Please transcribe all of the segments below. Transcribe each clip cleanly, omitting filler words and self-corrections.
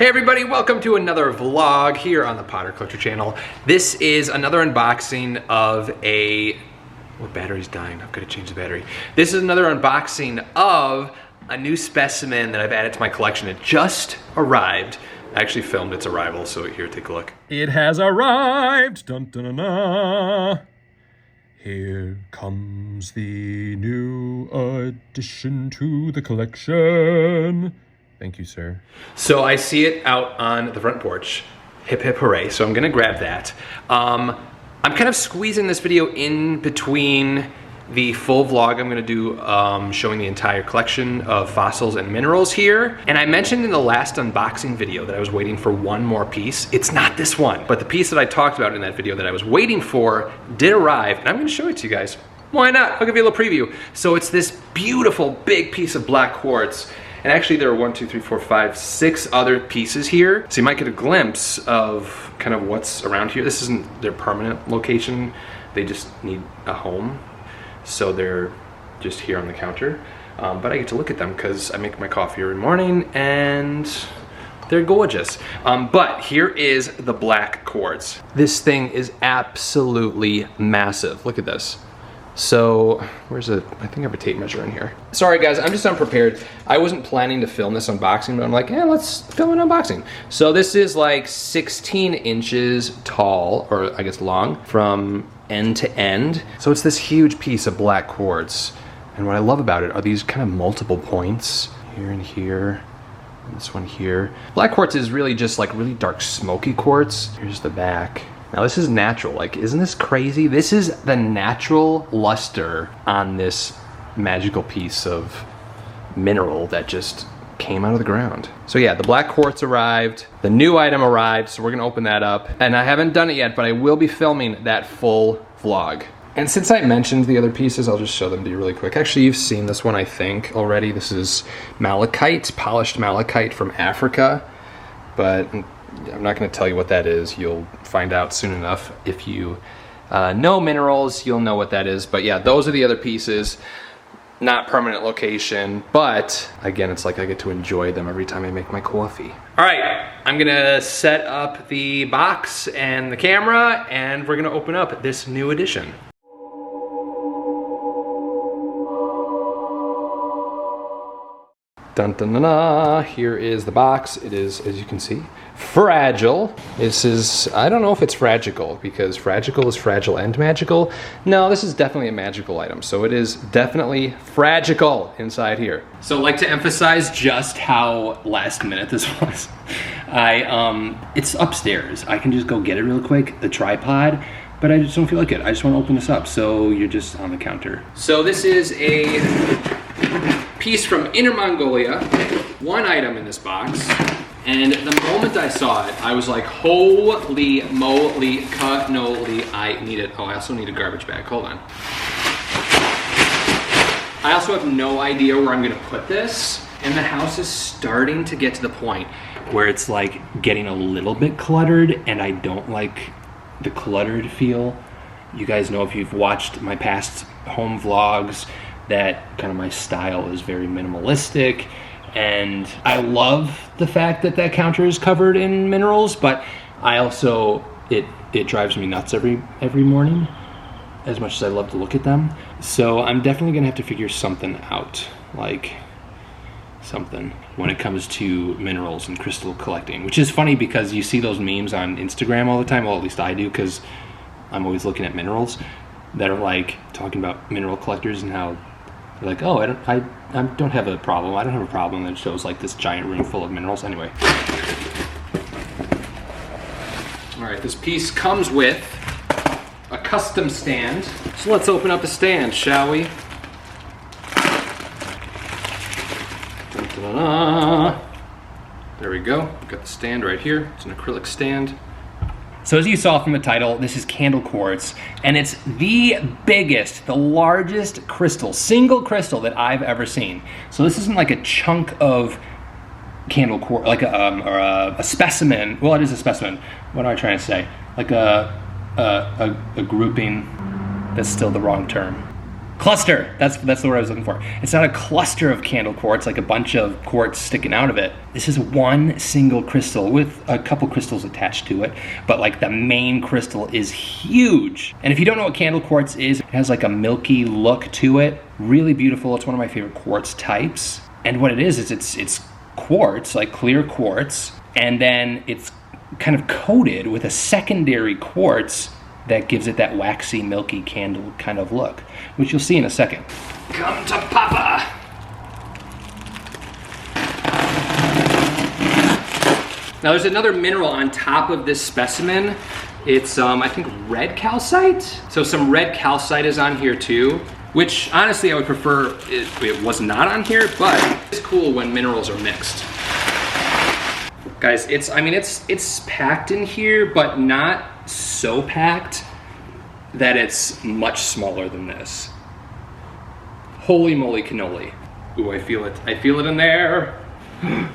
Hey everybody, welcome to another vlog here on the Potter Collector channel. This is another unboxing of a... Oh, battery's dying, I've got to change the battery. This is another unboxing of a new specimen that I've added to my collection. It just arrived. I actually filmed its arrival, so here, take a look. It has arrived! Dun, dun, dun, dun. Here comes the new addition to the collection. Thank you, sir. So I see it out on the front porch. Hip, hip, hooray. So I'm gonna grab that. I'm kind of squeezing this video in between the full vlog I'm gonna do showing the entire collection of fossils and minerals here. And I mentioned in the last unboxing video that I was waiting for one more piece. It's not this one, but the piece that I talked about in that video that I was waiting for did arrive, and I'm gonna show it to you guys. Why not? I'll give you a little preview. So it's this beautiful big piece of black quartz. And actually there are 6 other pieces here. So you might get a glimpse of kind of what's around here. This isn't their permanent location. They just need a home. So they're just here on the counter. But I get to look at them because I make my coffee every morning and they're gorgeous. But here is the black quartz. This thing is absolutely massive. Look at this. So, I think I have a tape measure in here. Sorry guys, I'm just unprepared. I wasn't planning to film this unboxing, but I'm like, yeah, let's film an unboxing. So this is like 16 inches tall, or I guess long, from end to end. So it's this huge piece of black quartz. And what I love about it are these kind of multiple points, here and here, and this one here. Black quartz is really just like really dark smoky quartz. Here's the back. Now this is natural, like isn't this crazy? This is the natural luster on this magical piece of mineral that just came out of the ground. So yeah, the black quartz arrived, the new item arrived, so we're gonna open that up. And I haven't done it yet, but I will be filming that full vlog. And since I mentioned the other pieces, I'll just show them to you really quick. Actually, you've seen this one, I think, already. This is malachite, polished malachite from Africa, but I'm not going to tell you what that is. You'll find out soon enough. If you know minerals, you'll know what that is. But yeah, those are the other pieces. Not permanent location, but again, it's like I get to enjoy them every time I make my coffee. All right, I'm gonna set up the box and the camera, and we're gonna open up this new edition. Dun, dun, dun, dun. Here is the box. It is, as you can see, fragile. This is, I don't know if it's fragical, because fragical is fragile and magical. No, this is definitely a magical item. So it is definitely fragical inside here. So I'd like to emphasize just how last minute this was. It's upstairs. I can just go get it real quick, the tripod, but I just don't feel like it. I just want to open this up. So you're just on the counter. So this is a piece from Inner Mongolia, one item in this box, and the moment I saw it, I was like, holy moly, cannoli, I need it. Oh, I also need a garbage bag, hold on. I also have no idea where I'm gonna put this, and the house is starting to get to the point where it's like getting a little bit cluttered, and I don't like the cluttered feel. You guys know if you've watched my past home vlogs, that kind of my style is very minimalistic, and I love the fact that that counter is covered in minerals, but I also, it drives me nuts every morning, as much as I love to look at them. So I'm definitely gonna have to figure something out, like something, when it comes to minerals and crystal collecting, which is funny because you see those memes on Instagram all the time, well at least I do, because I'm always looking at minerals, that are like talking about mineral collectors and how they're like, oh, I don't have a problem. I don't have a problem. And it shows like this giant room full of minerals. Anyway. All right, this piece comes with a custom stand. So let's open up the stand, shall we? Dun, dun, dun, dun. There we go. We've got the stand right here. It's an acrylic stand. So as you saw from the title, this is candle quartz, and it's the biggest, the largest crystal, single crystal that I've ever seen. So this isn't like a chunk of candle quartz, like a specimen. Well, it is a specimen. What am I trying to say? Like a grouping. That's still the wrong term. Cluster, that's the word I was looking for. It's not a cluster of candle quartz, like a bunch of quartz sticking out of it. This is one single crystal with a couple crystals attached to it, but like the main crystal is huge. And if you don't know what candle quartz is, it has like a milky look to it. Really beautiful. It's one of my favorite quartz types. And what it is it's quartz, like clear quartz, and then it's kind of coated with a secondary quartz that gives it that waxy, milky candle kind of look, which you'll see in a second. Come to Papa! Now there's another mineral on top of this specimen. It's, I think, red calcite. So some red calcite is on here too, which honestly I would prefer it was not on here, but it's cool when minerals are mixed. Guys, it's packed in here, but not so packed that it's much smaller than this. Holy moly cannoli. Ooh, I feel it. I feel it in there.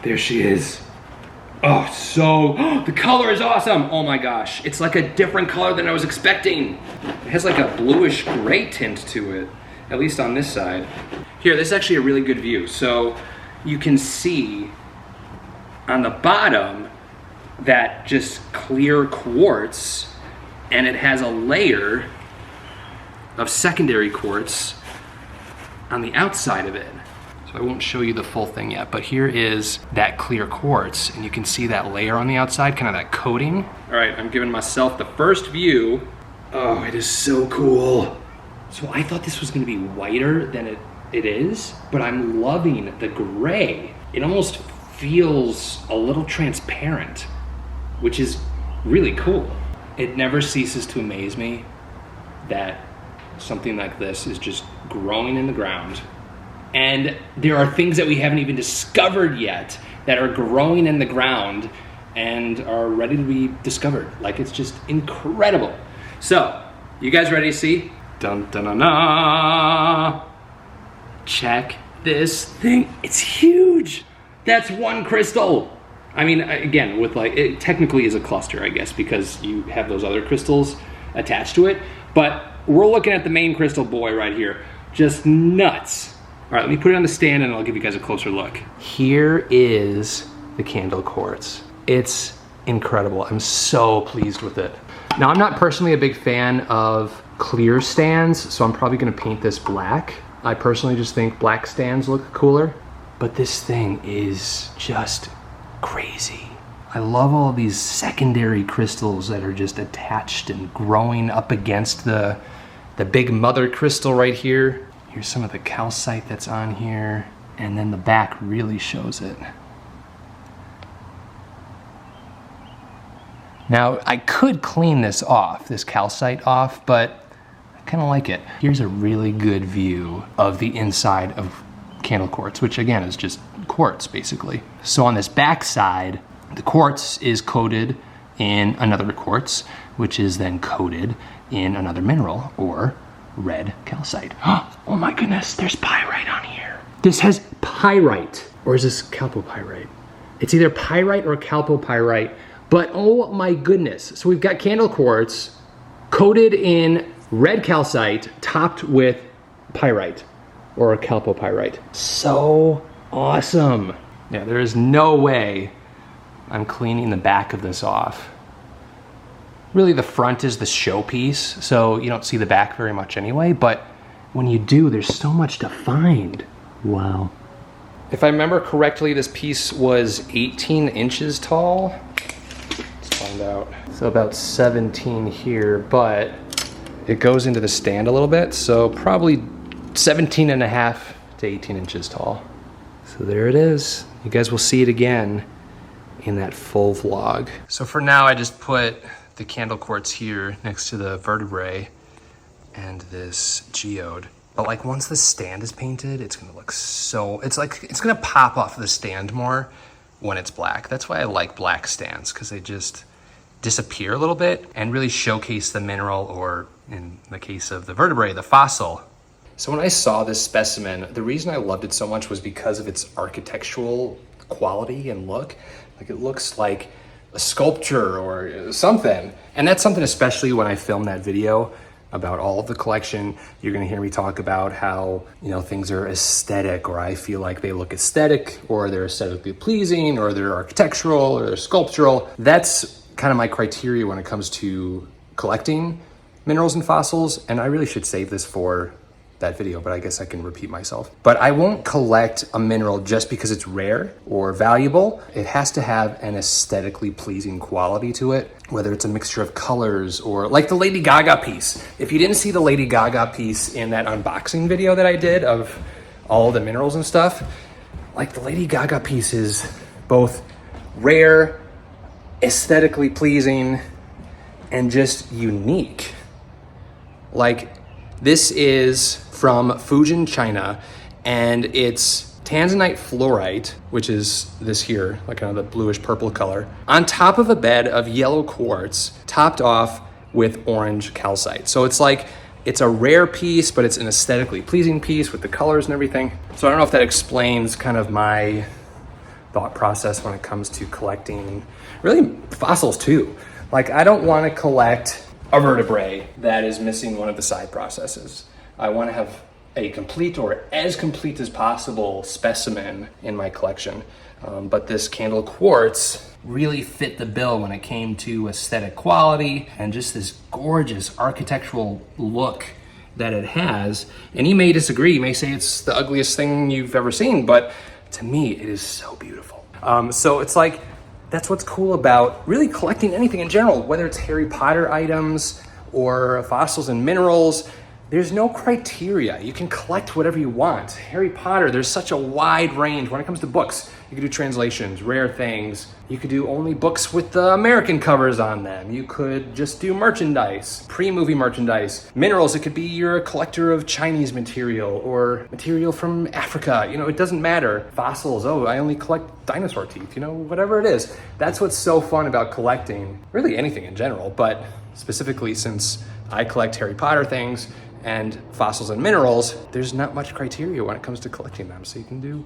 There she is. Oh, the color is awesome. Oh my gosh. It's like a different color than I was expecting. It has like a bluish gray tint to it, at least on this side. Here, this is actually a really good view. So you can see on the bottom that just clear quartz, and it has a layer of secondary quartz on the outside of it. So I won't show you the full thing yet, but here is that clear quartz, and you can see that layer on the outside, kind of that coating. All right, I'm giving myself the first view. Oh, it is so cool. So I thought this was gonna be whiter than it is, but I'm loving the gray. It almost feels a little transparent, which is really cool. It never ceases to amaze me that something like this is just growing in the ground. And there are things that we haven't even discovered yet that are growing in the ground and are ready to be discovered. Like, it's just incredible. So, you guys ready to see? Dun dun dun dun. Check this thing. It's huge. That's one crystal. I mean, again, with like, it technically is a cluster, I guess, because you have those other crystals attached to it. But we're looking at the main crystal boy right here. Just nuts. All right, let me put it on the stand and I'll give you guys a closer look. Here is the candle quartz. It's incredible. I'm so pleased with it. Now, I'm not personally a big fan of clear stands, so I'm probably gonna paint this black. I personally just think black stands look cooler. But this thing is just crazy. I love all these secondary crystals that are just attached and growing up against the big mother crystal right here. Here's some of the calcite that's on here, and then the back really shows it. Now, I could clean this off, this calcite off, but I kind of like it. Here's a really good view of the inside of candle quartz, which again is just quartz basically. So on this back side, the quartz is coated in another quartz, which is then coated in another mineral, or red calcite. Oh my goodness, there's pyrite on here. This has pyrite, or is this chalcopyrite? It's either pyrite or chalcopyrite, but oh my goodness. So we've got candle quartz coated in red calcite, topped with pyrite, or chalcopyrite. So awesome. Yeah, there is no way I'm cleaning the back of this off. Really, the front is the showpiece, so you don't see the back very much anyway, but when you do, there's so much to find. Wow. If I remember correctly, this piece was 18 inches tall. Let's find out. So about 17 here, but it goes into the stand a little bit, so probably 17 and a half to 18 inches tall. So there it is. You guys will see it again in that full vlog. So for now, I just put the candle quartz here next to the vertebrae and this geode. But like once the stand is painted, it's gonna look so, it's gonna pop off the stand more when it's black. That's why I like black stands, because they just disappear a little bit and really showcase the mineral, or in the case of the vertebrae, the fossil. So when I saw this specimen, the reason I loved it so much was because of its architectural quality and look. Like, it looks like a sculpture or something. And that's something, especially when I filmed that video about all of the collection. You're gonna hear me talk about how, you know, things are aesthetic, or I feel like they look aesthetic, or they're aesthetically pleasing, or they're architectural, or they're sculptural. That's kind of my criteria when it comes to collecting minerals and fossils, and I really should save this for that video, but I guess I can repeat myself. But I won't collect a mineral just because it's rare or valuable. It has to have an aesthetically pleasing quality to it, whether it's a mixture of colors or like the Lady Gaga piece. If you didn't see the Lady Gaga piece in that unboxing video that I did of all the minerals and stuff, like the Lady Gaga piece is both rare, aesthetically pleasing, and just unique. Like, this is from Fujian, China, and it's tanzanite fluorite, which is this here, like kind of the bluish purple color, on top of a bed of yellow quartz, topped off with orange calcite. So it's like, it's a rare piece, but it's an aesthetically pleasing piece with the colors and everything. So I don't know if that explains kind of my thought process when it comes to collecting, really fossils too. Like, I don't want to collect a vertebrae that is missing one of the side processes. I want to have a complete, or as complete as possible, specimen in my collection. But this candle quartz really fit the bill when it came to aesthetic quality and just this gorgeous architectural look that it has. And you may disagree, you may say it's the ugliest thing you've ever seen, but to me, it is so beautiful. So it's like, that's what's cool about really collecting anything in general, whether it's Harry Potter items or fossils and minerals. There's no criteria. You can collect whatever you want. Harry Potter, there's such a wide range when it comes to books. You could do translations, rare things. You could do only books with the American covers on them. You could just do merchandise, pre-movie merchandise. Minerals, it could be you're a collector of Chinese material or material from Africa. You know, it doesn't matter. Fossils, oh, I only collect dinosaur teeth, you know, whatever it is. That's what's so fun about collecting, really anything in general, but specifically since I collect Harry Potter things and fossils and minerals, there's not much criteria when it comes to collecting them, so you can do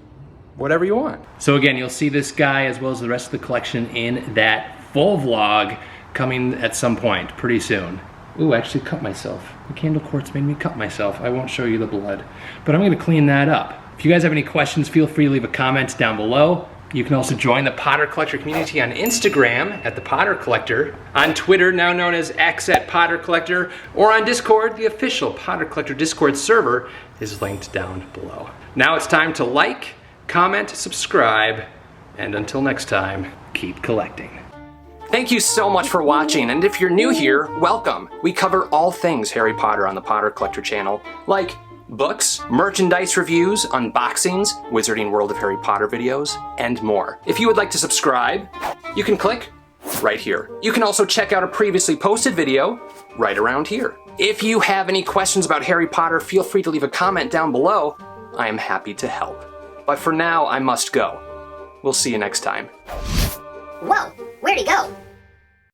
whatever you want. So again, you'll see this guy as well as the rest of the collection in that full vlog coming at some point pretty soon. Ooh, I actually cut myself. The candle quartz made me cut myself. I won't show you the blood, but I'm gonna clean that up. If you guys have any questions, feel free to leave a comment down below. You can also join the Potter Collector community on Instagram at the Potter Collector, on Twitter, now known as X at Potter Collector, or on Discord. The official Potter Collector Discord server is linked down below. Now it's time to like, comment, subscribe, and until next time, keep collecting. Thank you so much for watching, and if you're new here, welcome. We cover all things Harry Potter on the Potter Collector channel, like books, merchandise reviews, unboxings, Wizarding World of Harry Potter videos, and more. If you would like to subscribe, you can click right here. You can also check out a previously posted video right around here. If you have any questions about Harry Potter, feel free to leave a comment down below. I am happy to help. But for now, I must go. We'll see you next time. Whoa, where'd he go?